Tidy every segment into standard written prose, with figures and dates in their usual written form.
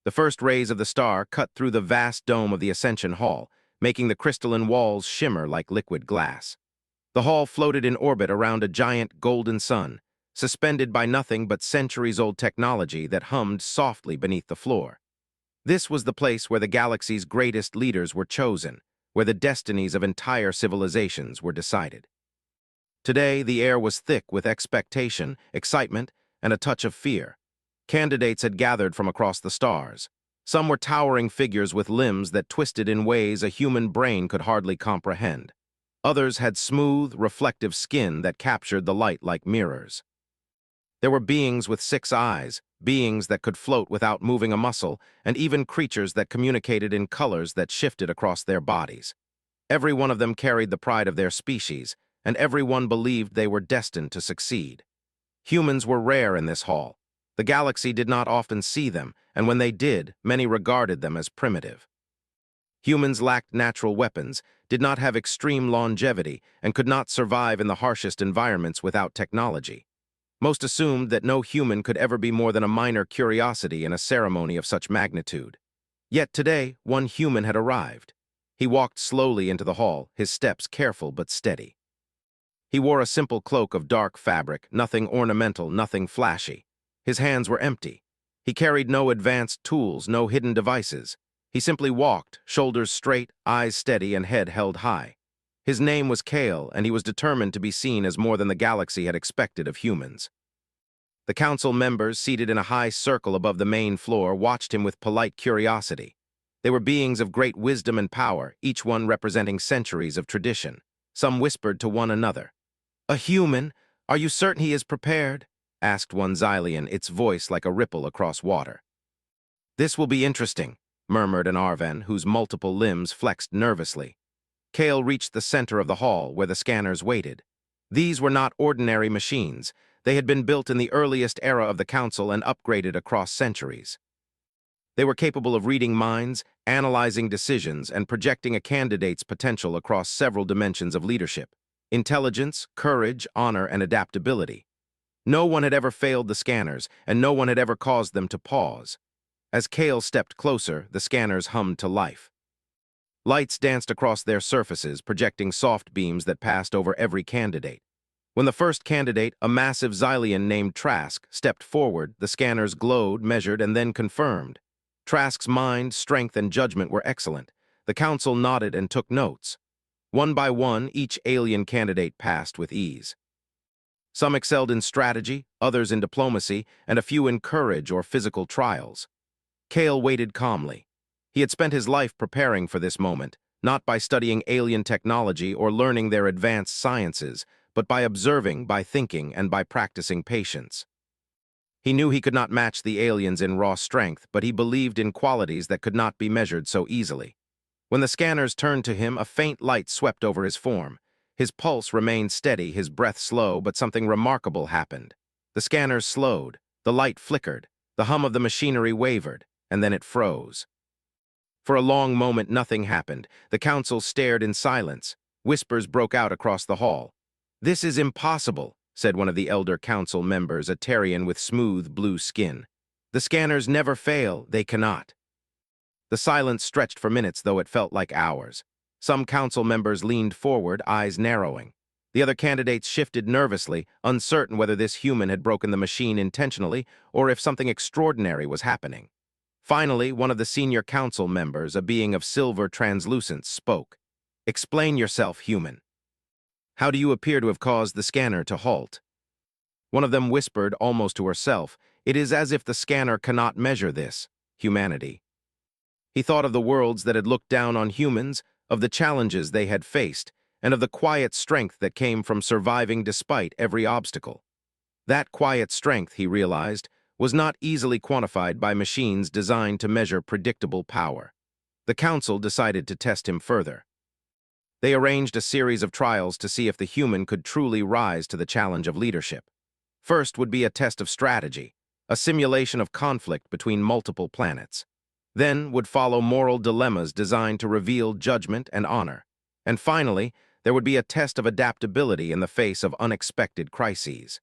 The first rays of the star cut through the vast dome of the Ascension Hall, making the crystalline walls shimmer like liquid glass. The hall floated in orbit around a giant golden sun, suspended by nothing but centuries-old technology that hummed softly beneath the floor. This was the place where the galaxy's greatest leaders were chosen, where the destinies of entire civilizations were decided. Today, the air was thick with expectation, excitement, and a touch of fear. Candidates had gathered from across the stars. Some were towering figures with limbs that twisted in ways a human brain could hardly comprehend. Others had smooth, reflective skin that captured the light like mirrors. There were beings with 6 eyes, beings that could float without moving a muscle, and even creatures that communicated in colors that shifted across their bodies. Every one of them carried the pride of their species, and everyone believed they were destined to succeed. Humans were rare in this hall. The galaxy did not often see them, and when they did, many regarded them as primitive. Humans lacked natural weapons, did not have extreme longevity, and could not survive in the harshest environments without technology. Most assumed that no human could ever be more than a minor curiosity in a ceremony of such magnitude. Yet today, one human had arrived. He walked slowly into the hall, his steps careful but steady. He wore a simple cloak of dark fabric, nothing ornamental, nothing flashy. His hands were empty. He carried no advanced tools, no hidden devices. He simply walked, shoulders straight, eyes steady, and head held high. His name was Kale, and he was determined to be seen as more than the galaxy had expected of humans. The council members, seated in a high circle above the main floor, watched him with polite curiosity. They were beings of great wisdom and power, each one representing centuries of tradition. Some whispered to one another. "A human? Are you certain he is prepared?" asked one Xylian, its voice like a ripple across water. "This will be interesting," murmured an Arven, whose multiple limbs flexed nervously. Kale reached the center of the hall, where the scanners waited. These were not ordinary machines. They had been built in the earliest era of the Council and upgraded across centuries. They were capable of reading minds, analyzing decisions, and projecting a candidate's potential across several dimensions of leadership: intelligence, courage, honor, and adaptability. No one had ever failed the scanners, and no one had ever caused them to pause. As Kale stepped closer, the scanners hummed to life. Lights danced across their surfaces, projecting soft beams that passed over every candidate. When the first candidate, a massive Xylian named Trask, stepped forward, the scanners glowed, measured, and then confirmed. Trask's mind, strength, and judgment were excellent. The council nodded and took notes. One by one, each alien candidate passed with ease. Some excelled in strategy, others in diplomacy, and a few in courage or physical trials. Kale waited calmly. He had spent his life preparing for this moment, not by studying alien technology or learning their advanced sciences, but by observing, by thinking, and by practicing patience. He knew he could not match the aliens in raw strength, but he believed in qualities that could not be measured so easily. When the scanners turned to him, a faint light swept over his form. His pulse remained steady, his breath slow, but something remarkable happened. The scanners slowed, the light flickered, the hum of the machinery wavered, and then it froze. For a long moment, nothing happened. The council stared in silence. Whispers broke out across the hall. "This is impossible," said one of the elder council members, a Terrian with smooth blue skin. "The scanners never fail, they cannot." The silence stretched for minutes, though it felt like hours. Some council members leaned forward, eyes narrowing. The other candidates shifted nervously, uncertain whether this human had broken the machine intentionally or if something extraordinary was happening. Finally, one of the senior council members, a being of silver translucence, spoke. "Explain yourself, human. How do you appear to have caused the scanner to halt?" One of them whispered, almost to herself, "It is as if the scanner cannot measure this, humanity." He thought of the worlds that had looked down on humans, of the challenges they had faced, and of the quiet strength that came from surviving despite every obstacle. That quiet strength, he realized, was not easily quantified by machines designed to measure predictable power. The council decided to test him further. They arranged a series of trials to see if the human could truly rise to the challenge of leadership. First would be a test of strategy, a simulation of conflict between multiple planets. Then would follow moral dilemmas designed to reveal judgment and honor. And finally, there would be a test of adaptability in the face of unexpected crises.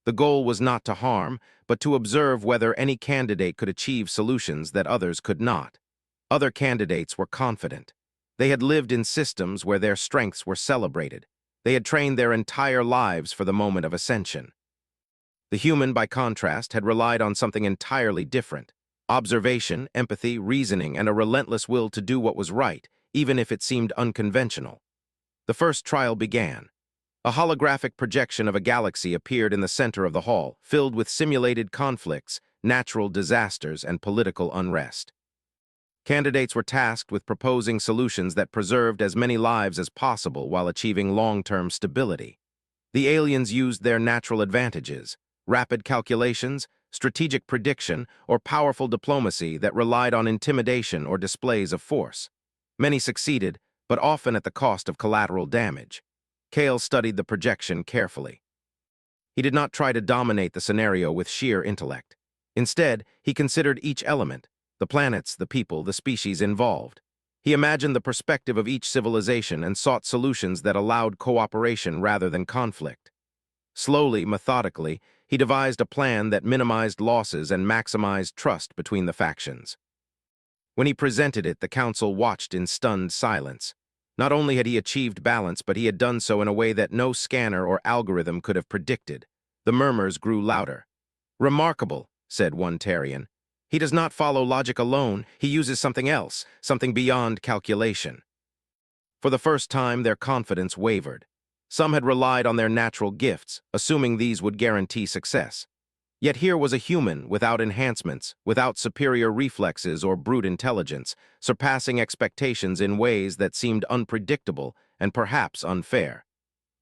The goal was not to harm, but to observe whether any candidate could achieve solutions that others could not. Other candidates were confident. They had lived in systems where their strengths were celebrated. They had trained their entire lives for the moment of ascension. The human, by contrast, had relied on something entirely different: observation, empathy, reasoning, and a relentless will to do what was right, even if it seemed unconventional. The first trial began. A holographic projection of a galaxy appeared in the center of the hall, filled with simulated conflicts, natural disasters, and political unrest. Candidates were tasked with proposing solutions that preserved as many lives as possible while achieving long-term stability. The aliens used their natural advantages: rapid calculations, strategic prediction, or powerful diplomacy that relied on intimidation or displays of force. Many succeeded, but often at the cost of collateral damage. Kale studied the projection carefully. He did not try to dominate the scenario with sheer intellect. Instead, he considered each element: the planets, the people, the species involved. He imagined the perspective of each civilization and sought solutions that allowed cooperation rather than conflict. Slowly, methodically, he devised a plan that minimized losses and maximized trust between the factions. When he presented it, the council watched in stunned silence. Not only had he achieved balance, but he had done so in a way that no scanner or algorithm could have predicted. The murmurs grew louder. "Remarkable," said one Tarian. "He does not follow logic alone, he uses something else, something beyond calculation." For the first time, their confidence wavered. Some had relied on their natural gifts, assuming these would guarantee success. Yet here was a human without enhancements, without superior reflexes or brute intelligence, surpassing expectations in ways that seemed unpredictable and perhaps unfair.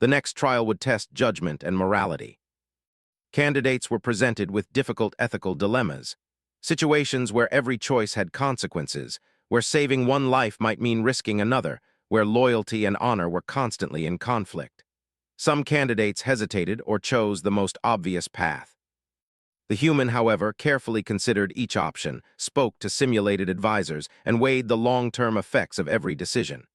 The next trial would test judgment and morality. Candidates were presented with difficult ethical dilemmas, situations where every choice had consequences, where saving one life might mean risking another, where loyalty and honor were constantly in conflict. Some candidates hesitated or chose the most obvious path. The human, however, carefully considered each option, spoke to simulated advisors, and weighed the long-term effects of every decision.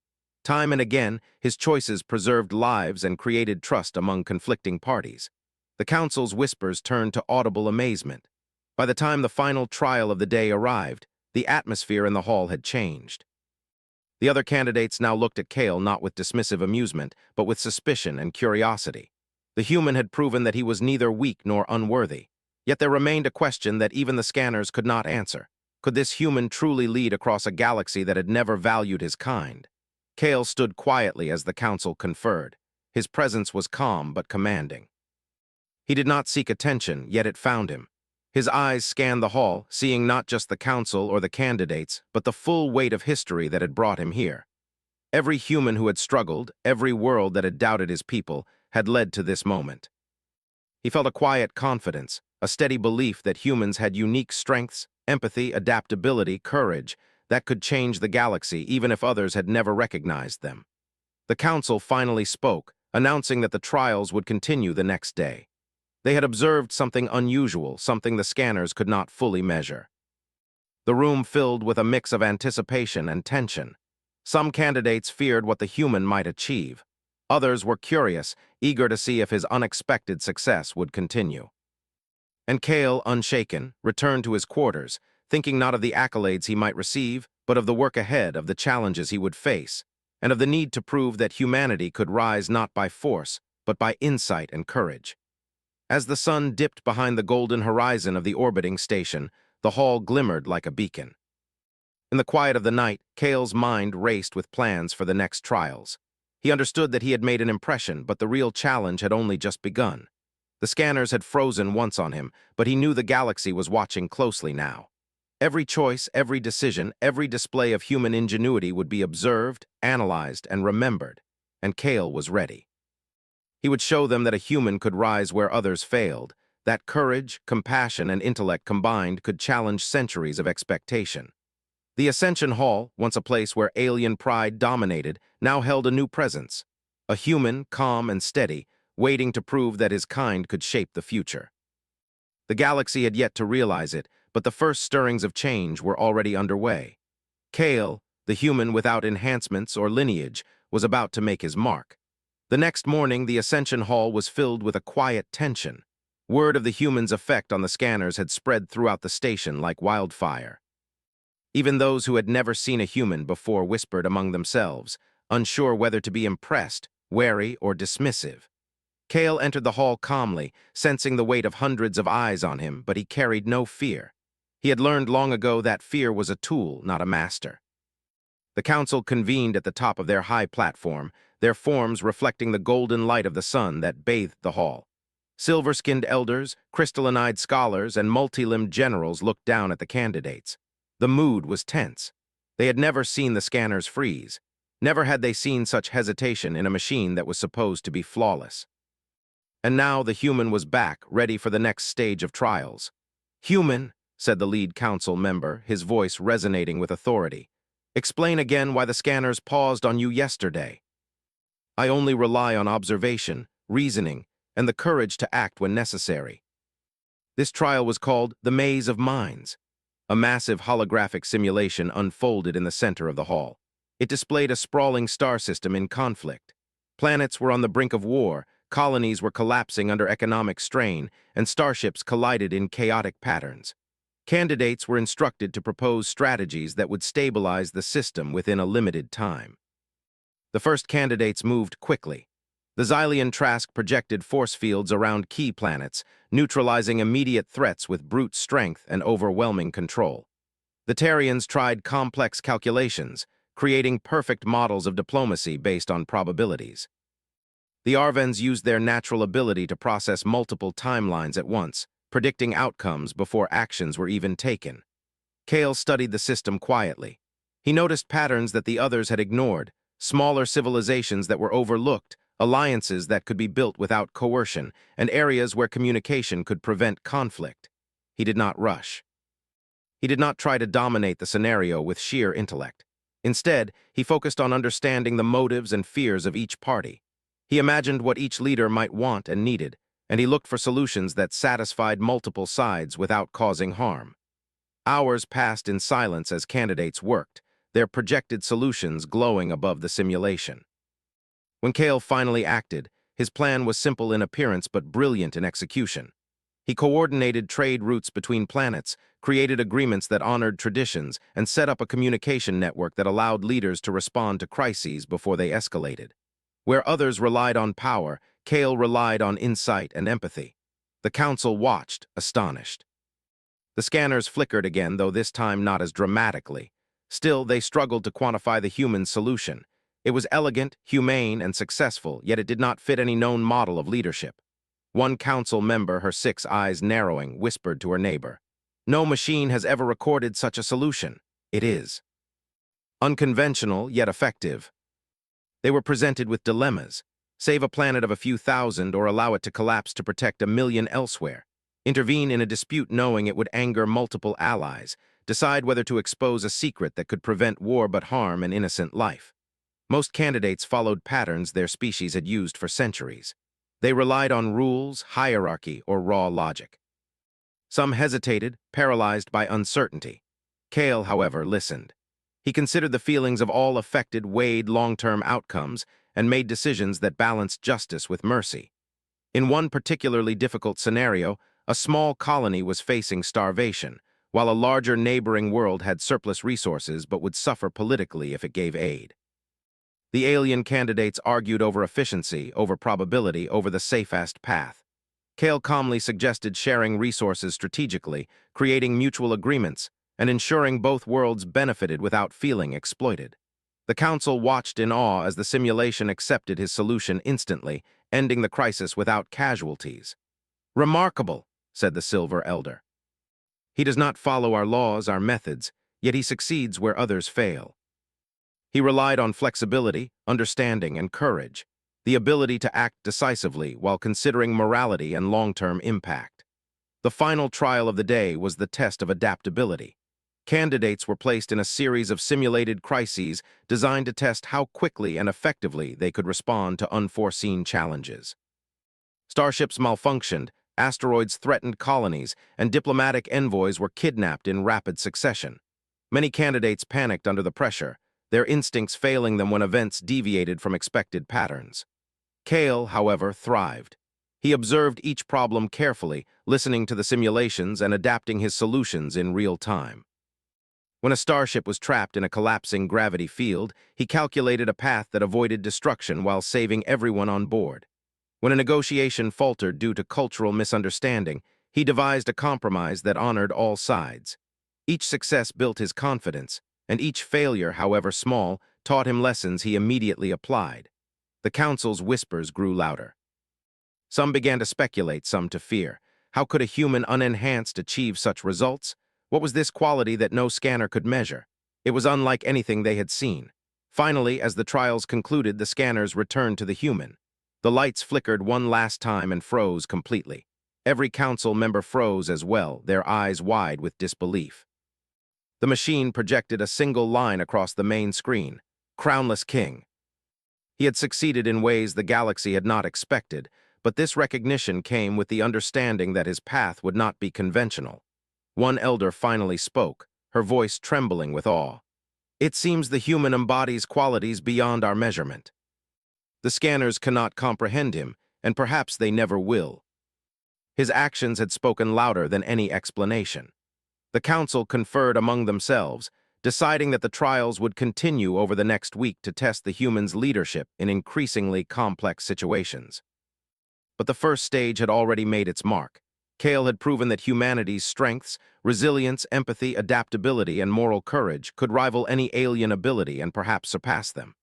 Time and again, his choices preserved lives and created trust among conflicting parties. The council's whispers turned to audible amazement. By the time the final trial of the day arrived, the atmosphere in the hall had changed. The other candidates now looked at Kale not with dismissive amusement, but with suspicion and curiosity. The human had proven that he was neither weak nor unworthy. Yet there remained a question that even the scanners could not answer. Could this human truly lead across a galaxy that had never valued his kind? Kale stood quietly as the council conferred. His presence was calm but commanding. He did not seek attention, yet it found him. His eyes scanned the hall, seeing not just the council or the candidates, but the full weight of history that had brought him here. Every human who had struggled, every world that had doubted his people, had led to this moment. He felt a quiet confidence, a steady belief that humans had unique strengths, empathy, adaptability, courage, that could change the galaxy even if others had never recognized them. The council finally spoke, announcing that the trials would continue the next day. They had observed something unusual, something the scanners could not fully measure. The room filled with a mix of anticipation and tension. Some candidates feared what the human might achieve. Others were curious, eager to see if his unexpected success would continue. And Kale, unshaken, returned to his quarters, thinking not of the accolades he might receive, but of the work ahead, of the challenges he would face, and of the need to prove that humanity could rise not by force, but by insight and courage. As the sun dipped behind the golden horizon of the orbiting station, the hall glimmered like a beacon. In the quiet of the night, Kale's mind raced with plans for the next trials. He understood that he had made an impression, but the real challenge had only just begun. The scanners had frozen once on him, but he knew the galaxy was watching closely now. Every choice, every decision, every display of human ingenuity would be observed, analyzed, and remembered, and Kale was ready. He would show them that a human could rise where others failed, that courage, compassion, and intellect combined could challenge centuries of expectation. The Ascension Hall, once a place where alien pride dominated, now held a new presence. A human, calm and steady, waiting to prove that his kind could shape the future. The galaxy had yet to realize it, but the first stirrings of change were already underway. Kale, the human without enhancements or lineage, was about to make his mark. The next morning, the Ascension Hall was filled with a quiet tension. Word of the humans' effect on the scanners had spread throughout the station like wildfire. Even those who had never seen a human before whispered among themselves, unsure whether to be impressed, wary, or dismissive. Kale entered the hall calmly, sensing the weight of hundreds of eyes on him, but he carried no fear. He had learned long ago that fear was a tool, not a master. The council convened at the top of their high platform, their forms reflecting the golden light of the sun that bathed the hall. Silver-skinned elders, crystalline-eyed scholars, and multi-limbed generals looked down at the candidates. The mood was tense. They had never seen the scanners freeze. Never had they seen such hesitation in a machine that was supposed to be flawless. And now the human was back, ready for the next stage of trials. "Human," said the lead council member, his voice resonating with authority. "Explain again why the scanners paused on you yesterday." "I only rely on observation, reasoning, and the courage to act when necessary." This trial was called the Maze of Minds. A massive holographic simulation unfolded in the center of the hall. It displayed a sprawling star system in conflict. Planets were on the brink of war, colonies were collapsing under economic strain, and starships collided in chaotic patterns. Candidates were instructed to propose strategies that would stabilize the system within a limited time. The first candidates moved quickly. The Xylian Trask projected force fields around key planets, neutralizing immediate threats with brute strength and overwhelming control. The Terrians tried complex calculations, creating perfect models of diplomacy based on probabilities. The Arvens used their natural ability to process multiple timelines at once, predicting outcomes before actions were even taken. Kale studied the system quietly. He noticed patterns that the others had ignored, smaller civilizations that were overlooked, alliances that could be built without coercion, and areas where communication could prevent conflict. He did not rush. He did not try to dominate the scenario with sheer intellect. Instead, he focused on understanding the motives and fears of each party. He imagined what each leader might want and needed, and he looked for solutions that satisfied multiple sides without causing harm. Hours passed in silence as candidates worked, their projected solutions glowing above the simulation. When Kale finally acted, his plan was simple in appearance but brilliant in execution. He coordinated trade routes between planets, created agreements that honored traditions, and set up a communication network that allowed leaders to respond to crises before they escalated. Where others relied on power, Kale relied on insight and empathy. The council watched, astonished. The scanners flickered again, though this time not as dramatically. Still, they struggled to quantify the human solution. It was elegant, humane, and successful, yet it did not fit any known model of leadership. One council member, her 6 eyes narrowing, whispered to her neighbor, "No machine has ever recorded such a solution. It is unconventional, yet effective." They were presented with dilemmas. Save a planet of a few thousand or allow it to collapse to protect a million elsewhere. Intervene in a dispute knowing it would anger multiple allies. Decide whether to expose a secret that could prevent war but harm an innocent life. Most candidates followed patterns their species had used for centuries. They relied on rules, hierarchy, or raw logic. Some hesitated, paralyzed by uncertainty. Kale, however, listened. He considered the feelings of all affected, weighed long-term outcomes, and made decisions that balanced justice with mercy. In one particularly difficult scenario, a small colony was facing starvation, while a larger neighboring world had surplus resources but would suffer politically if it gave aid. The alien candidates argued over efficiency, over probability, over the safest path. Kale calmly suggested sharing resources strategically, creating mutual agreements, and ensuring both worlds benefited without feeling exploited. The council watched in awe as the simulation accepted his solution instantly, ending the crisis without casualties. "Remarkable," said the Silver Elder. "He does not follow our laws, our methods, yet he succeeds where others fail." He relied on flexibility, understanding, and courage, the ability to act decisively while considering morality and long-term impact. The final trial of the day was the test of adaptability. Candidates were placed in a series of simulated crises designed to test how quickly and effectively they could respond to unforeseen challenges. Starships malfunctioned, asteroids threatened colonies, and diplomatic envoys were kidnapped in rapid succession. Many candidates panicked under the pressure, their instincts failing them when events deviated from expected patterns. Kale, however, thrived. He observed each problem carefully, listening to the simulations and adapting his solutions in real time. When a starship was trapped in a collapsing gravity field, he calculated a path that avoided destruction while saving everyone on board. When a negotiation faltered due to cultural misunderstanding, he devised a compromise that honored all sides. Each success built his confidence, and each failure, however small, taught him lessons he immediately applied. The council's whispers grew louder. Some began to speculate, some to fear. How could a human unenhanced achieve such results? What was this quality that no scanner could measure? It was unlike anything they had seen. Finally, as the trials concluded, the scanners returned to the human. The lights flickered one last time and froze completely. Every council member froze as well, their eyes wide with disbelief. The machine projected a single line across the main screen: Crownless King. He had succeeded in ways the galaxy had not expected, but this recognition came with the understanding that his path would not be conventional. One elder finally spoke, her voice trembling with awe. "It seems the human embodies qualities beyond our measurement. The scanners cannot comprehend him, and perhaps they never will." His actions had spoken louder than any explanation. The council conferred among themselves, deciding that the trials would continue over the next week to test the human's leadership in increasingly complex situations. But the first stage had already made its mark. Kale had proven that humanity's strengths, resilience, empathy, adaptability, and moral courage could rival any alien ability and perhaps surpass them.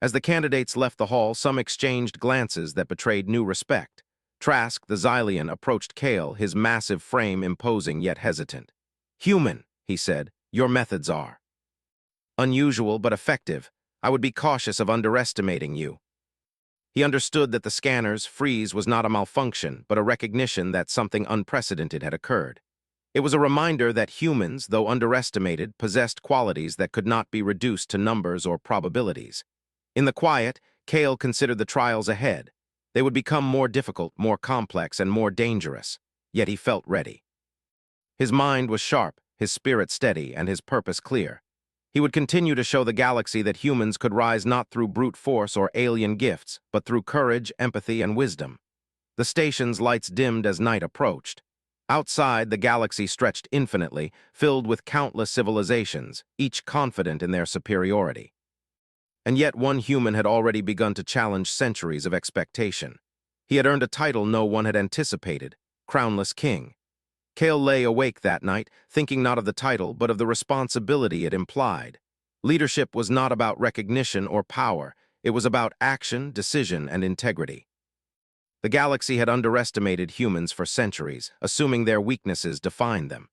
As the candidates left the hall, some exchanged glances that betrayed new respect. Trask, the Xylian, approached Kale, his massive frame imposing yet hesitant. "Human," he said, "your methods are unusual but effective. I would be cautious of underestimating you." He understood that the scanner's freeze was not a malfunction, but a recognition that something unprecedented had occurred. It was a reminder that humans, though underestimated, possessed qualities that could not be reduced to numbers or probabilities. In the quiet, Kale considered the trials ahead. They would become more difficult, more complex, and more dangerous, yet he felt ready. His mind was sharp, his spirit steady, and his purpose clear. He would continue to show the galaxy that humans could rise not through brute force or alien gifts, but through courage, empathy, and wisdom. The station's lights dimmed as night approached. Outside, the galaxy stretched infinitely, filled with countless civilizations, each confident in their superiority. And yet one human had already begun to challenge centuries of expectation. He had earned a title no one had anticipated: Crownless King. Kale lay awake that night, thinking not of the title, but of the responsibility it implied. Leadership was not about recognition or power. It was about action, decision, and integrity. The galaxy had underestimated humans for centuries, assuming their weaknesses defined them.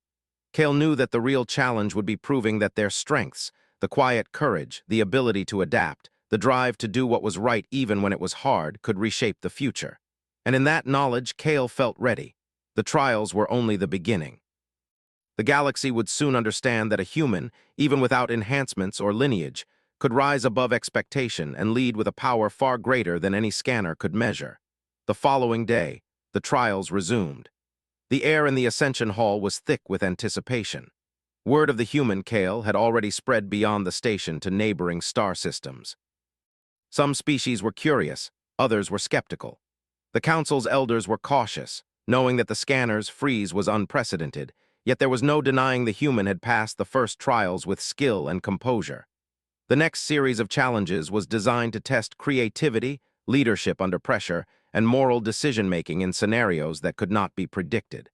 Kale knew that the real challenge would be proving that their strengths, the quiet courage, the ability to adapt, the drive to do what was right even when it was hard, could reshape the future. And in that knowledge, Kale felt ready. The trials were only the beginning. The galaxy would soon understand that a human, even without enhancements or lineage, could rise above expectation and lead with a power far greater than any scanner could measure. The following day, the trials resumed. The air in the Ascension Hall was thick with anticipation. Word of the human Kale had already spread beyond the station to neighboring star systems. Some species were curious, others were skeptical. The council's elders were cautious, knowing that the scanner's freeze was unprecedented, yet there was no denying the human had passed the first trials with skill and composure. The next series of challenges was designed to test creativity, leadership under pressure, and moral decision-making in scenarios that could not be predicted.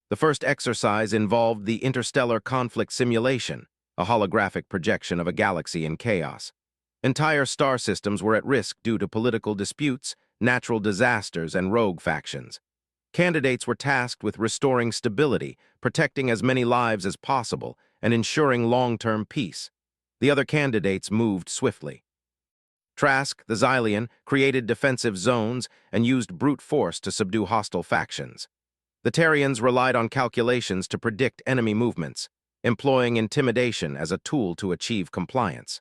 The first exercise involved the interstellar conflict simulation, a holographic projection of a galaxy in chaos. Entire star systems were at risk due to political disputes, natural disasters, and rogue factions. Candidates were tasked with restoring stability, protecting as many lives as possible, and ensuring long-term peace. The other candidates moved swiftly. Trask, the Xylian, created defensive zones and used brute force to subdue hostile factions. The Terrians relied on calculations to predict enemy movements, employing intimidation as a tool to achieve compliance.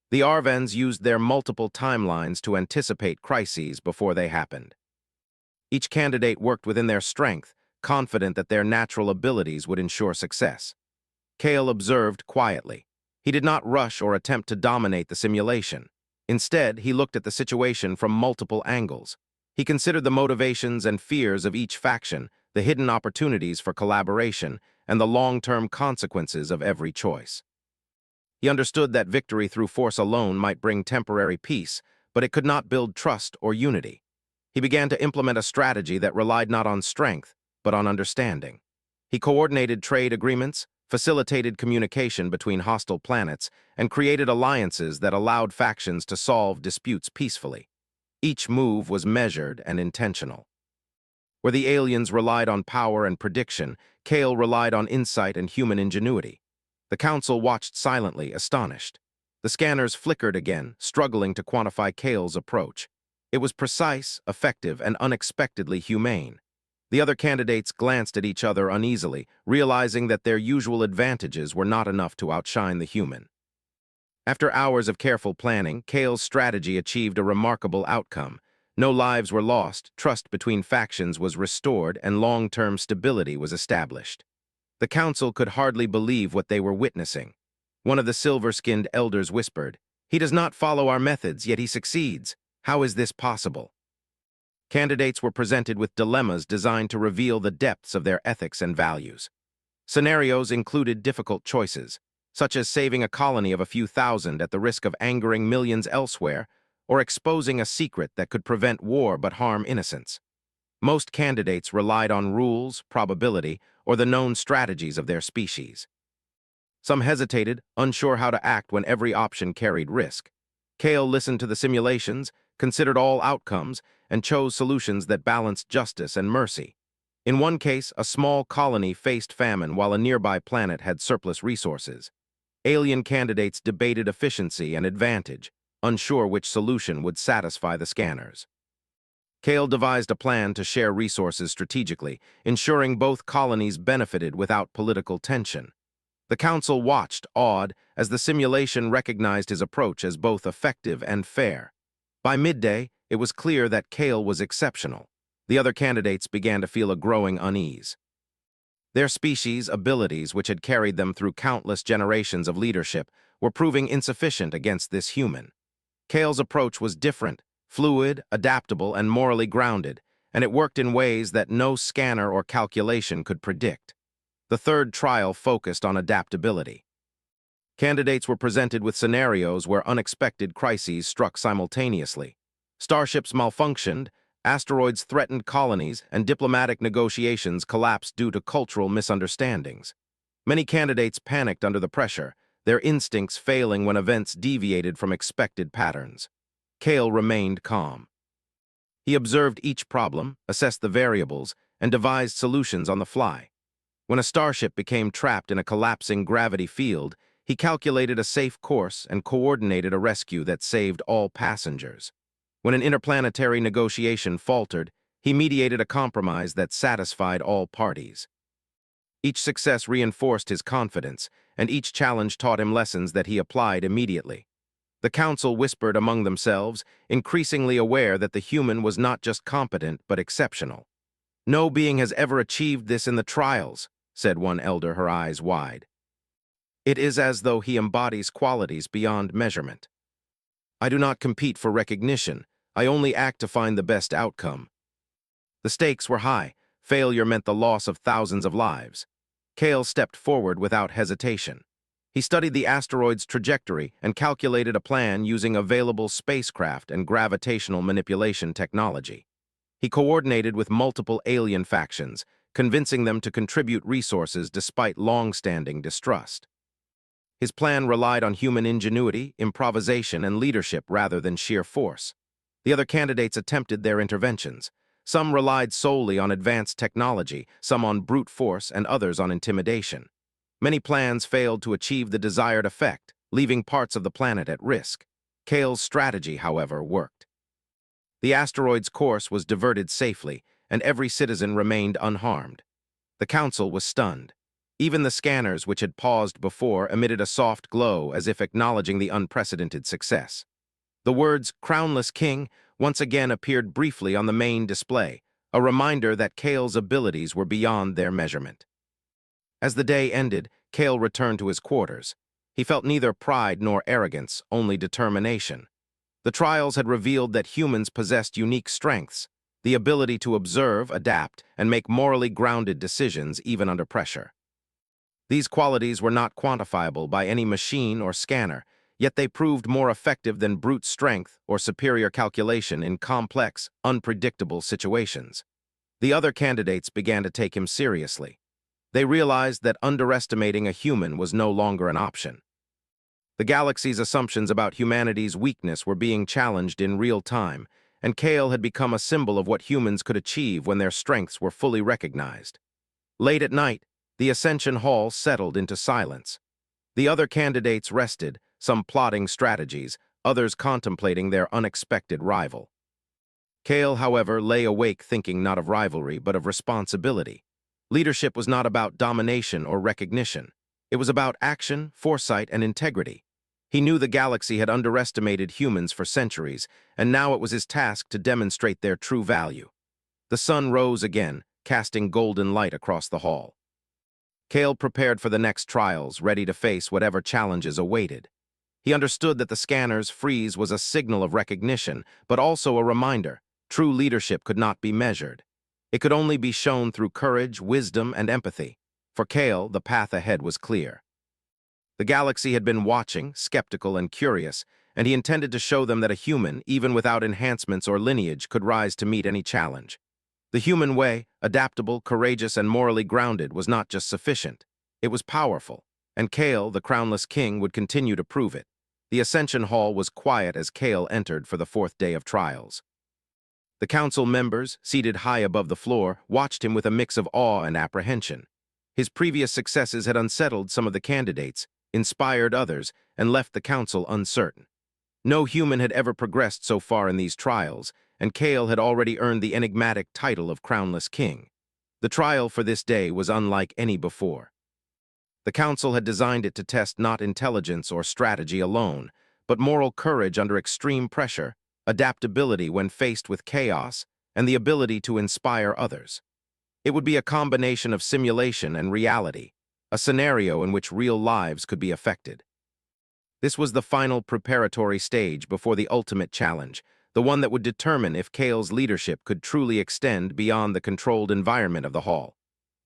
The Arvans used their multiple timelines to anticipate crises before they happened. Each candidate worked within their strength, confident that their natural abilities would ensure success. Kale observed quietly. He did not rush or attempt to dominate the simulation. Instead, he looked at the situation from multiple angles. He considered the motivations and fears of each faction, the hidden opportunities for collaboration, and the long-term consequences of every choice. He understood that victory through force alone might bring temporary peace, but it could not build trust or unity. He began to implement a strategy that relied not on strength, but on understanding. He coordinated trade agreements, facilitated communication between hostile planets, and created alliances that allowed factions to solve disputes peacefully. Each move was measured and intentional. Where the aliens relied on power and prediction, Kale relied on insight and human ingenuity. The Council watched silently, astonished. The scanners flickered again, struggling to quantify Kale's approach. It was precise, effective, and unexpectedly humane. The other candidates glanced at each other uneasily, realizing that their usual advantages were not enough to outshine the human. After hours of careful planning, Kale's strategy achieved a remarkable outcome. No lives were lost, trust between factions was restored, and long-term stability was established. The council could hardly believe what they were witnessing. One of the silver-skinned elders whispered, "He does not follow our methods, yet he succeeds. How is this possible?" Candidates were presented with dilemmas designed to reveal the depths of their ethics and values. Scenarios included difficult choices, such as saving a colony of a few thousand at the risk of angering millions elsewhere, or exposing a secret that could prevent war but harm innocents. Most candidates relied on rules, probability, or the known strategies of their species. Some hesitated, unsure how to act when every option carried risk. Kale listened to the simulations, considered all outcomes, and chose solutions that balanced justice and mercy. In one case, a small colony faced famine while a nearby planet had surplus resources. Alien candidates debated efficiency and advantage, unsure which solution would satisfy the scanners. Kale devised a plan to share resources strategically, ensuring both colonies benefited without political tension. The council watched, awed, as the simulation recognized his approach as both effective and fair. By midday, it was clear that Kale was exceptional. The other candidates began to feel a growing unease. Their species' abilities, which had carried them through countless generations of leadership, were proving insufficient against this human. Kale's approach was different, fluid, adaptable, and morally grounded, and it worked in ways that no scanner or calculation could predict. The third trial focused on adaptability. Candidates were presented with scenarios where unexpected crises struck simultaneously. Starships malfunctioned, asteroids threatened colonies, and diplomatic negotiations collapsed due to cultural misunderstandings. Many candidates panicked under the pressure, their instincts failing when events deviated from expected patterns. Kale remained calm. He observed each problem, assessed the variables, and devised solutions on the fly. When a starship became trapped in a collapsing gravity field, he calculated a safe course and coordinated a rescue that saved all passengers. When an interplanetary negotiation faltered, he mediated a compromise that satisfied all parties. Each success reinforced his confidence, and each challenge taught him lessons that he applied immediately. The council whispered among themselves, increasingly aware that the human was not just competent but exceptional. "No being has ever achieved this in the trials," said one elder, her eyes wide. "It is as though he embodies qualities beyond measurement. I do not compete for recognition, I only act to find the best outcome." The stakes were high. Failure meant the loss of thousands of lives. Kale stepped forward without hesitation. He studied the asteroid's trajectory and calculated a plan using available spacecraft and gravitational manipulation technology. He coordinated with multiple alien factions, convincing them to contribute resources despite long-standing distrust. His plan relied on human ingenuity, improvisation, and leadership rather than sheer force. The other candidates attempted their interventions. Some relied solely on advanced technology, some on brute force, and others on intimidation. Many plans failed to achieve the desired effect, leaving parts of the planet at risk. Kale's strategy, however, worked. The asteroid's course was diverted safely, and every citizen remained unharmed. The council was stunned. Even the scanners, which had paused before, emitted a soft glow as if acknowledging the unprecedented success. The words "Crownless King" once again appeared briefly on the main display, a reminder that Kale's abilities were beyond their measurement. As the day ended, Kale returned to his quarters. He felt neither pride nor arrogance, only determination. The trials had revealed that humans possessed unique strengths. the ability to observe, adapt, and make morally grounded decisions even under pressure. These qualities were not quantifiable by any machine or scanner, yet they proved more effective than brute strength or superior calculation in complex, unpredictable situations. The other candidates began to take him seriously. They realized that underestimating a human was no longer an option. The galaxy's assumptions about humanity's weakness were being challenged in real time, and Kale had become a symbol of what humans could achieve when their strengths were fully recognized. Late at night, the Ascension Hall settled into silence. The other candidates rested, some plotting strategies, others contemplating their unexpected rival. Kale, however, lay awake thinking not of rivalry, but of responsibility. Leadership was not about domination or recognition. It was about action, foresight, and integrity. He knew the galaxy had underestimated humans for centuries, and now it was his task to demonstrate their true value. The sun rose again, casting golden light across the hall. Kale prepared for the next trials, ready to face whatever challenges awaited. He understood that the scanner's freeze was a signal of recognition, but also a reminder: true leadership could not be measured. It could only be shown through courage, wisdom, and empathy. For Kale, the path ahead was clear. The galaxy had been watching, skeptical and curious, and he intended to show them that a human, even without enhancements or lineage, could rise to meet any challenge. The human way, adaptable, courageous, and morally grounded, was not just sufficient. It was powerful, and Kale, the Crownless King, would continue to prove it. The Ascension Hall was quiet as Kale entered for the fourth day of trials. The council members, seated high above the floor, watched him with a mix of awe and apprehension. His previous successes had unsettled some of the candidates, inspired others, and left the council uncertain. No human had ever progressed so far in these trials, and Kale had already earned the enigmatic title of Crownless King. The trial for this day was unlike any before. The council had designed it to test not intelligence or strategy alone, but moral courage under extreme pressure, adaptability when faced with chaos, and the ability to inspire others. It would be a combination of simulation and reality, a scenario in which real lives could be affected. This was the final preparatory stage before the ultimate challenge, the one that would determine if Kale's leadership could truly extend beyond the controlled environment of the hall.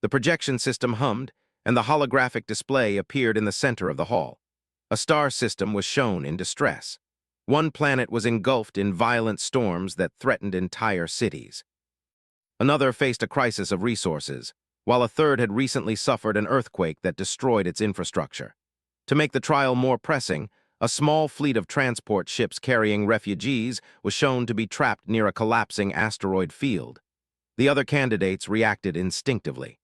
The projection system hummed, and the holographic display appeared in the center of the hall. A star system was shown in distress. One planet was engulfed in violent storms that threatened entire cities. Another faced a crisis of resources, while a third had recently suffered an earthquake that destroyed its infrastructure. To make the trial more pressing, a small fleet of transport ships carrying refugees was shown to be trapped near a collapsing asteroid field. The other candidates reacted instinctively.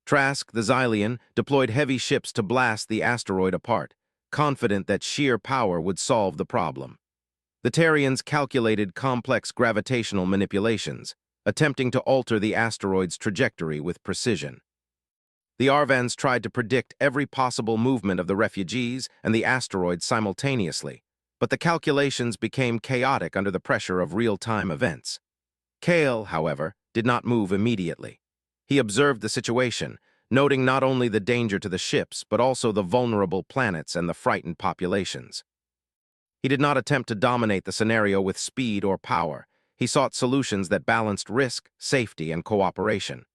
Trask, the Xylian, deployed heavy ships to blast the asteroid apart, confident that sheer power would solve the problem. The Terrians calculated complex gravitational manipulations, attempting to alter the asteroid's trajectory with precision. The Arvans tried to predict every possible movement of the refugees and the asteroid simultaneously, but the calculations became chaotic under the pressure of real-time events. Kale, however, did not move immediately. He observed the situation, noting not only the danger to the ships, but also the vulnerable planets and the frightened populations. He did not attempt to dominate the scenario with speed or power. He sought solutions that balanced risk, safety, and cooperation.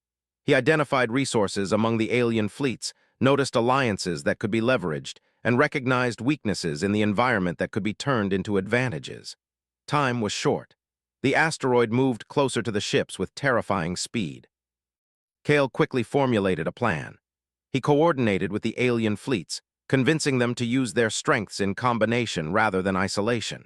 He identified resources among the alien fleets, noticed alliances that could be leveraged, and recognized weaknesses in the environment that could be turned into advantages. Time was short. The asteroid moved closer to the ships with terrifying speed. Kale quickly formulated a plan. He coordinated with the alien fleets, convincing them to use their strengths in combination rather than isolation.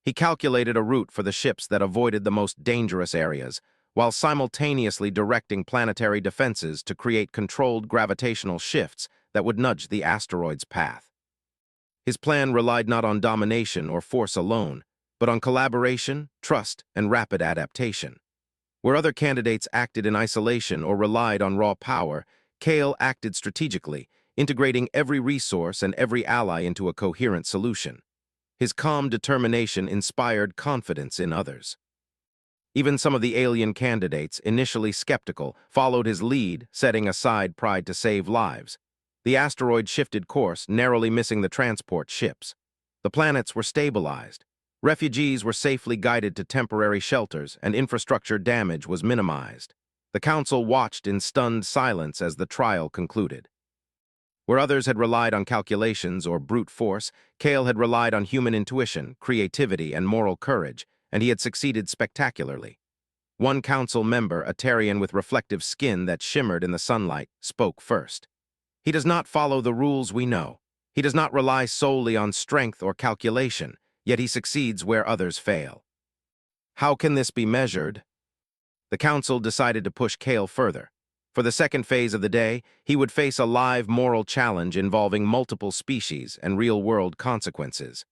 He calculated a route for the ships that avoided the most dangerous areas, while simultaneously directing planetary defenses to create controlled gravitational shifts that would nudge the asteroid's path. His plan relied not on domination or force alone, but on collaboration, trust, and rapid adaptation. Where other candidates acted in isolation or relied on raw power, Kale acted strategically, integrating every resource and every ally into a coherent solution. His calm determination inspired confidence in others. Even some of the alien candidates, initially skeptical, followed his lead, setting aside pride to save lives. The asteroid shifted course, narrowly missing the transport ships. The planets were stabilized. Refugees were safely guided to temporary shelters, and infrastructure damage was minimized. The council watched in stunned silence as the trial concluded. Where others had relied on calculations or brute force, Kale had relied on human intuition, creativity, and moral courage, and he had succeeded spectacularly. One council member, a Tarian with reflective skin that shimmered in the sunlight, spoke first. "He does not follow the rules we know. He does not rely solely on strength or calculation, yet he succeeds where others fail." How can this be measured? The council decided to push Kale further. For the second phase of the day, he would face a live moral challenge involving multiple species and real-world consequences.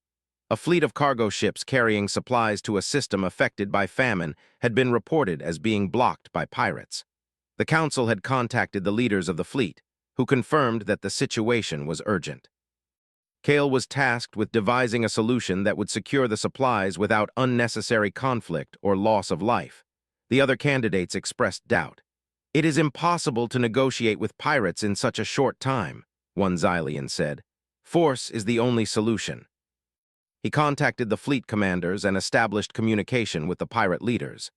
A fleet of cargo ships carrying supplies to a system affected by famine had been reported as being blocked by pirates. The council had contacted the leaders of the fleet, who confirmed that the situation was urgent. Kale was tasked with devising a solution that would secure the supplies without unnecessary conflict or loss of life. The other candidates expressed doubt. "It is impossible to negotiate with pirates in such a short time," one Xylian said. "Force is the only solution." He contacted the fleet commanders and established communication with the pirate leaders.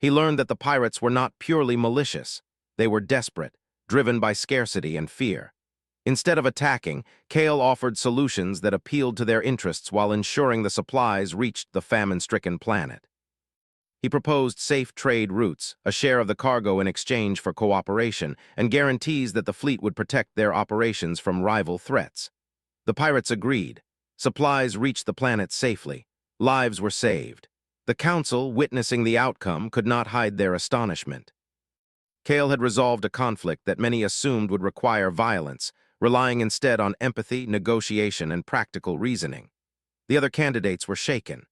He learned that the pirates were not purely malicious. They were desperate, driven by scarcity and fear. Instead of attacking, Kale offered solutions that appealed to their interests while ensuring the supplies reached the famine-stricken planet. He proposed safe trade routes, a share of the cargo in exchange for cooperation, and guarantees that the fleet would protect their operations from rival threats. The pirates agreed. Supplies reached the planet safely. Lives were saved. The council, witnessing the outcome, could not hide their astonishment. Kale had resolved a conflict that many assumed would require violence, relying instead on empathy, negotiation, and practical reasoning. The other candidates were shaken.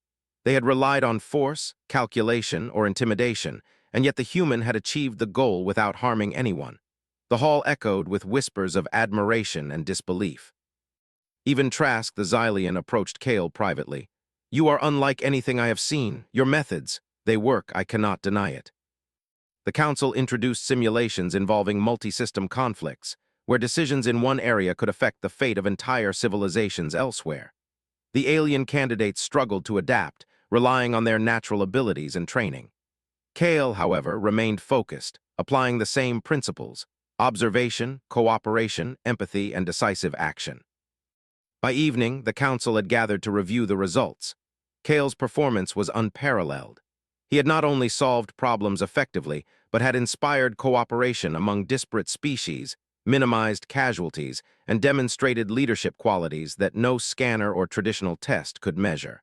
They had relied on force, calculation, or intimidation, and yet the human had achieved the goal without harming anyone. The hall echoed with whispers of admiration and disbelief. Even Trask, the Xylian, approached Kale privately. "You are unlike anything I have seen. Your methods, they work, I cannot deny it." The council introduced simulations involving multi-system conflicts, where decisions in one area could affect the fate of entire civilizations elsewhere. The alien candidates struggled to adapt, relying on their natural abilities and training. Kale, however, remained focused, applying the same principles: observation, cooperation, empathy, and decisive action. By evening, the council had gathered to review the results. Kale's performance was unparalleled. He had not only solved problems effectively, but had inspired cooperation among disparate species, minimized casualties, and demonstrated leadership qualities that no scanner or traditional test could measure.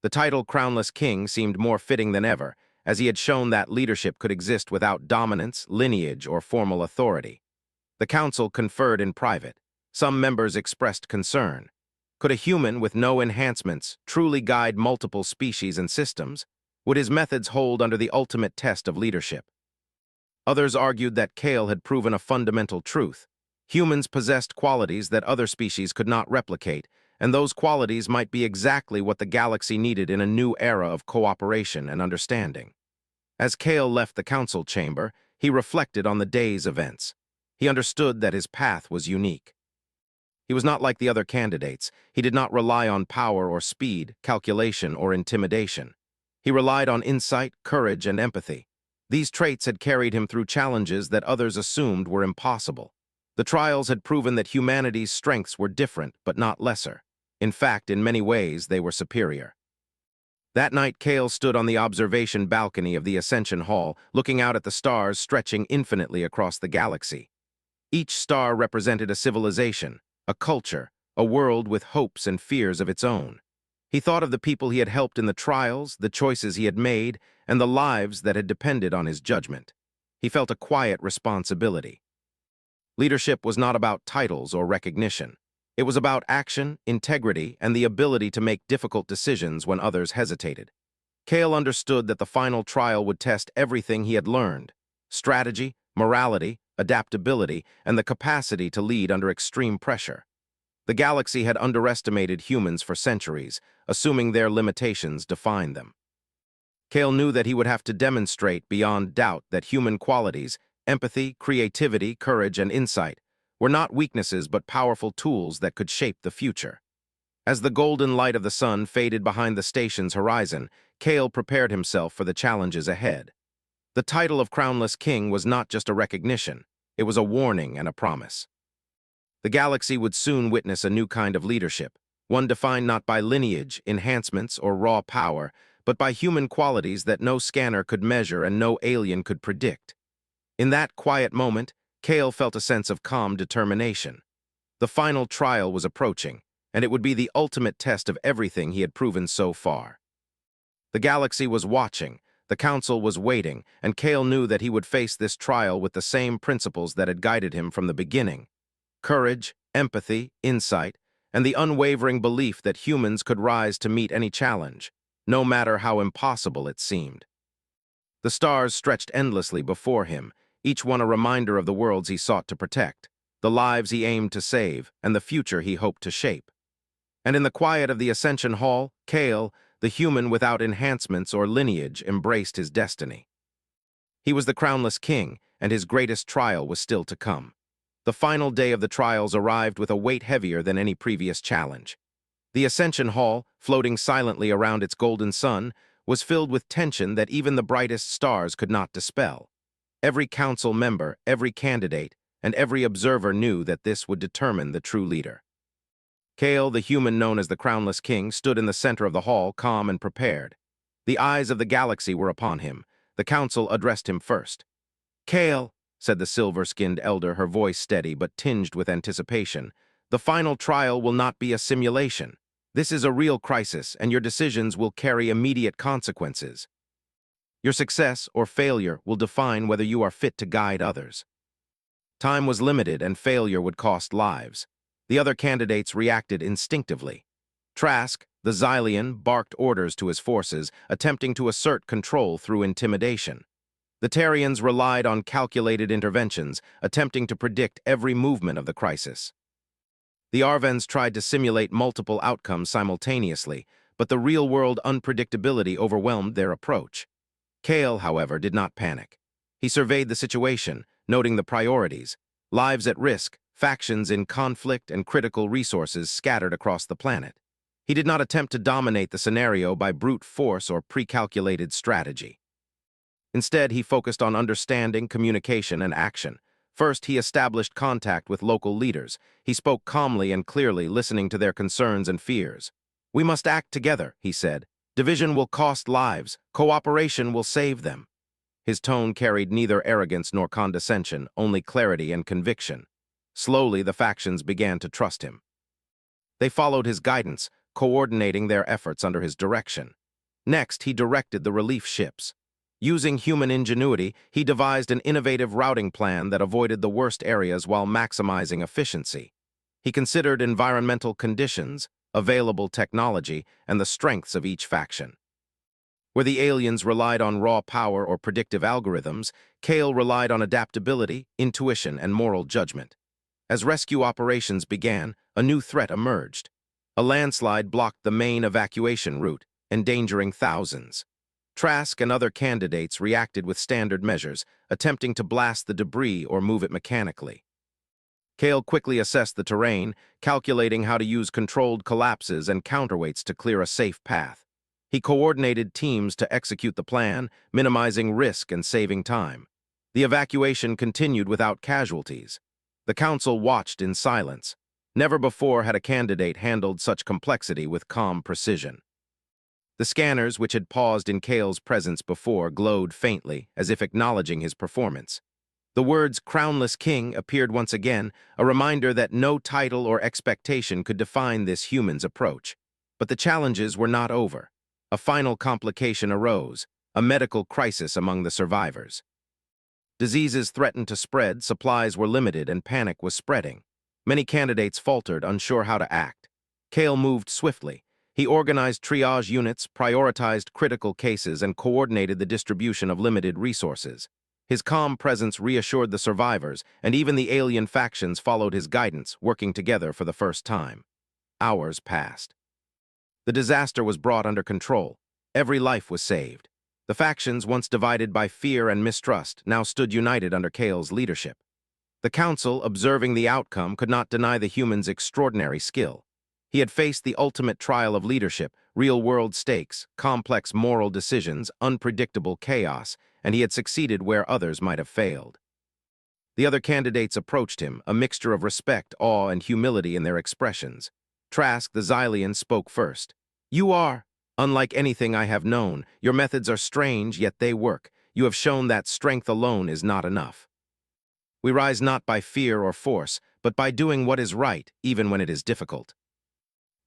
The title Crownless King seemed more fitting than ever, as he had shown that leadership could exist without dominance, lineage, or formal authority. The council conferred in private. Some members expressed concern. Could a human with no enhancements truly guide multiple species and systems? Would his methods hold under the ultimate test of leadership? Others argued that Kale had proven a fundamental truth. Humans possessed qualities that other species could not replicate, and those qualities might be exactly what the galaxy needed in a new era of cooperation and understanding. As Kale left the council chamber, he reflected on the day's events. He understood that his path was unique. He was not like the other candidates. He did not rely on power or speed, calculation or intimidation. He relied on insight, courage, and empathy. These traits had carried him through challenges that others assumed were impossible. The trials had proven that humanity's strengths were different, but not lesser. In fact, in many ways, they were superior. That night, Kale stood on the observation balcony of the Ascension Hall, looking out at the stars stretching infinitely across the galaxy. Each star represented a civilization, a culture, a world with hopes and fears of its own. He thought of the people he had helped in the trials, the choices he had made, and the lives that had depended on his judgment. He felt a quiet responsibility. Leadership was not about titles or recognition. It was about action, integrity, and the ability to make difficult decisions when others hesitated. Kale understood that the final trial would test everything he had learned: strategy, morality, adaptability, and the capacity to lead under extreme pressure. The galaxy had underestimated humans for centuries, assuming their limitations defined them. Kale knew that he would have to demonstrate beyond doubt that human qualities, empathy, creativity, courage, and insight, were not weaknesses but powerful tools that could shape the future. As the golden light of the sun faded behind the station's horizon, Kale prepared himself for the challenges ahead. The title of Crownless King was not just a recognition, it was a warning and a promise. The galaxy would soon witness a new kind of leadership, one defined not by lineage, enhancements, or raw power, but by human qualities that no scanner could measure and no alien could predict. In that quiet moment, Kale felt a sense of calm determination. The final trial was approaching, and it would be the ultimate test of everything he had proven so far. The galaxy was watching, the council was waiting, and Kale knew that he would face this trial with the same principles that had guided him from the beginning: courage, empathy, insight, and the unwavering belief that humans could rise to meet any challenge, no matter how impossible it seemed. The stars stretched endlessly before him, each one a reminder of the worlds he sought to protect, the lives he aimed to save, and the future he hoped to shape. And in the quiet of the Ascension Hall, Kale, the human without enhancements or lineage, embraced his destiny. He was the crownless king, and his greatest trial was still to come. The final day of the trials arrived with a weight heavier than any previous challenge. The Ascension Hall, floating silently around its golden sun, was filled with tension that even the brightest stars could not dispel. Every council member, every candidate, and every observer knew that this would determine the true leader. Kale, the human known as the Crownless King, stood in the center of the hall, calm and prepared. The eyes of the galaxy were upon him. The council addressed him first. "Kale," said the silver-skinned elder, her voice steady but tinged with anticipation, "the final trial will not be a simulation. This is a real crisis, and your decisions will carry immediate consequences. Your success or failure will define whether you are fit to guide others." Time was limited, and failure would cost lives. The other candidates reacted instinctively. Trask, the Xylian, barked orders to his forces, attempting to assert control through intimidation. The Terrians relied on calculated interventions, attempting to predict every movement of the crisis. The Arvens tried to simulate multiple outcomes simultaneously, but the real-world unpredictability overwhelmed their approach. Kale, however, did not panic. He surveyed the situation, noting the priorities: lives at risk, factions in conflict, and critical resources scattered across the planet. He did not attempt to dominate the scenario by brute force or pre-calculated strategy. Instead, he focused on understanding, communication, and action. First, he established contact with local leaders. He spoke calmly and clearly, listening to their concerns and fears. "We must act together," he said. "Division will cost lives. Cooperation will save them." His tone carried neither arrogance nor condescension, only clarity and conviction. Slowly, the factions began to trust him. They followed his guidance, coordinating their efforts under his direction. Next, he directed the relief ships. Using human ingenuity, he devised an innovative routing plan that avoided the worst areas while maximizing efficiency. He considered environmental conditions, available technology, and the strengths of each faction. Where the aliens relied on raw power or predictive algorithms, Kale relied on adaptability, intuition, and moral judgment. As rescue operations began, a new threat emerged. A landslide blocked the main evacuation route, endangering thousands. Trask and other candidates reacted with standard measures, attempting to blast the debris or move it mechanically. Kale quickly assessed the terrain, calculating how to use controlled collapses and counterweights to clear a safe path. He coordinated teams to execute the plan, minimizing risk and saving time. The evacuation continued without casualties. The council watched in silence. Never before had a candidate handled such complexity with calm precision. The scanners, which had paused in Kale's presence before, glowed faintly, as if acknowledging his performance. The words "Crownless King" appeared once again, a reminder that no title or expectation could define this human's approach. But the challenges were not over. A final complication arose, a medical crisis among the survivors. Diseases threatened to spread, supplies were limited, and panic was spreading. Many candidates faltered, unsure how to act. Kale moved swiftly. He organized triage units, prioritized critical cases, and coordinated the distribution of limited resources. His calm presence reassured the survivors, and even the alien factions followed his guidance, working together for the first time. Hours passed. The disaster was brought under control. Every life was saved. The factions, once divided by fear and mistrust, now stood united under Kale's leadership. The council, observing the outcome, could not deny the human's extraordinary skill. He had faced the ultimate trial of leadership, real-world stakes, complex moral decisions, unpredictable chaos, and he had succeeded where others might have failed. The other candidates approached him, a mixture of respect, awe, and humility in their expressions. Trask, the Xylian, spoke first. "You are unlike anything I have known. Your methods are strange, yet they work. You have shown that strength alone is not enough. We rise not by fear or force, but by doing what is right, even when it is difficult."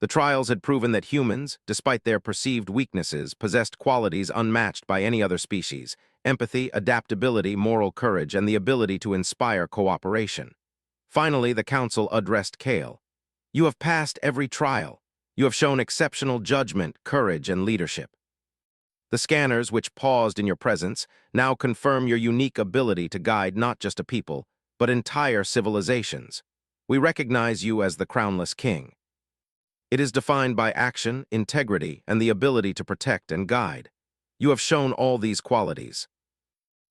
The trials had proven that humans, despite their perceived weaknesses, possessed qualities unmatched by any other species: empathy, adaptability, moral courage, and the ability to inspire cooperation. Finally, the council addressed Kale. "You have passed every trial. You have shown exceptional judgment, courage, and leadership. The scanners, which paused in your presence, now confirm your unique ability to guide not just a people, but entire civilizations. We recognize you as the Crownless King. It is defined by action, integrity, and the ability to protect and guide. You have shown all these qualities."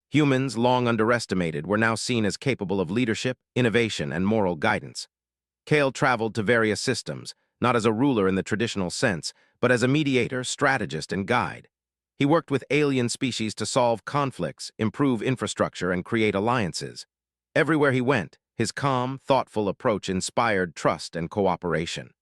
Humans, long underestimated, were now seen as capable of leadership, innovation, and moral guidance. Kale traveled to various systems, not as a ruler in the traditional sense, but as a mediator, strategist, and guide. He worked with alien species to solve conflicts, improve infrastructure, and create alliances. Everywhere he went, his calm, thoughtful approach inspired trust and cooperation.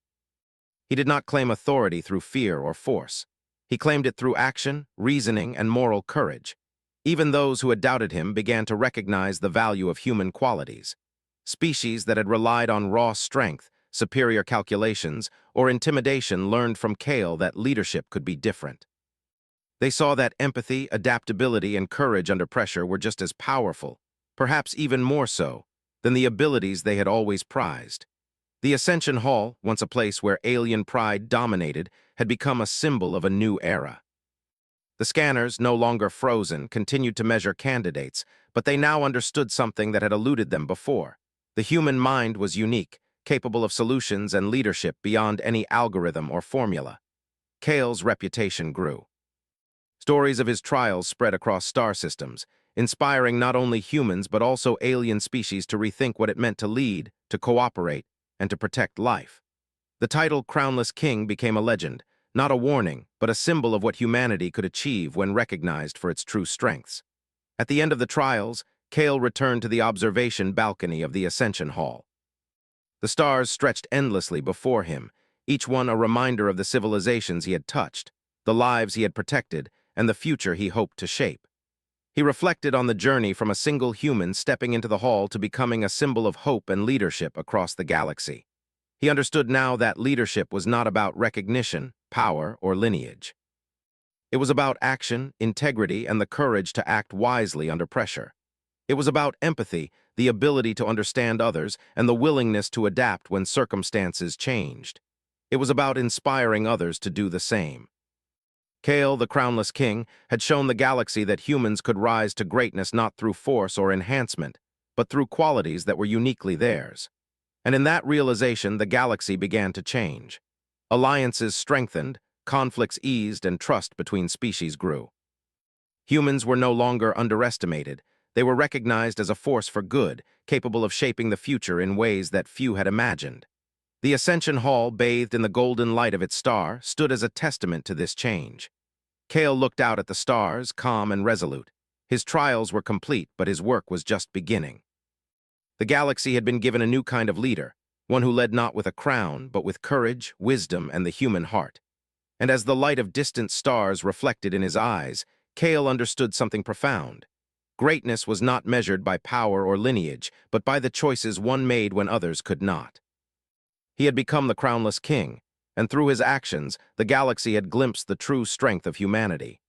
He did not claim authority through fear or force. He claimed it through action, reasoning, and moral courage. Even those who had doubted him began to recognize the value of human qualities. Species that had relied on raw strength, superior calculations, or intimidation learned from Kale that leadership could be different. They saw that empathy, adaptability, and courage under pressure were just as powerful, perhaps even more so, than the abilities they had always prized. The Ascension Hall, once a place where alien pride dominated, had become a symbol of a new era. The scanners, no longer frozen, continued to measure candidates, but they now understood something that had eluded them before. The human mind was unique, capable of solutions and leadership beyond any algorithm or formula. Kale's reputation grew. Stories of his trials spread across star systems, inspiring not only humans but also alien species to rethink what it meant to lead, to cooperate, and to protect life. The title Crownless King became a legend, not a warning, but a symbol of what humanity could achieve when recognized for its true strengths. At the end of the trials, Kale returned to the observation balcony of the Ascension Hall. The stars stretched endlessly before him, each one a reminder of the civilizations he had touched, the lives he had protected, and the future he hoped to shape. He reflected on the journey from a single human stepping into the hall to becoming a symbol of hope and leadership across the galaxy. He understood now that leadership was not about recognition, power, or lineage. It was about action, integrity, and the courage to act wisely under pressure. It was about empathy, the ability to understand others, and the willingness to adapt when circumstances changed. It was about inspiring others to do the same. Kale, the Crownless King, had shown the galaxy that humans could rise to greatness not through force or enhancement, but through qualities that were uniquely theirs. And in that realization, the galaxy began to change. Alliances strengthened, conflicts eased, and trust between species grew. Humans were no longer underestimated. They were recognized as a force for good, capable of shaping the future in ways that few had imagined. The Ascension Hall, bathed in the golden light of its star, stood as a testament to this change. Kale looked out at the stars, calm and resolute. His trials were complete, but his work was just beginning. The galaxy had been given a new kind of leader, one who led not with a crown, but with courage, wisdom, and the human heart. And as the light of distant stars reflected in his eyes, Kale understood something profound. Greatness was not measured by power or lineage, but by the choices one made when others could not. He had become the Crownless King, and through his actions, the galaxy had glimpsed the true strength of humanity.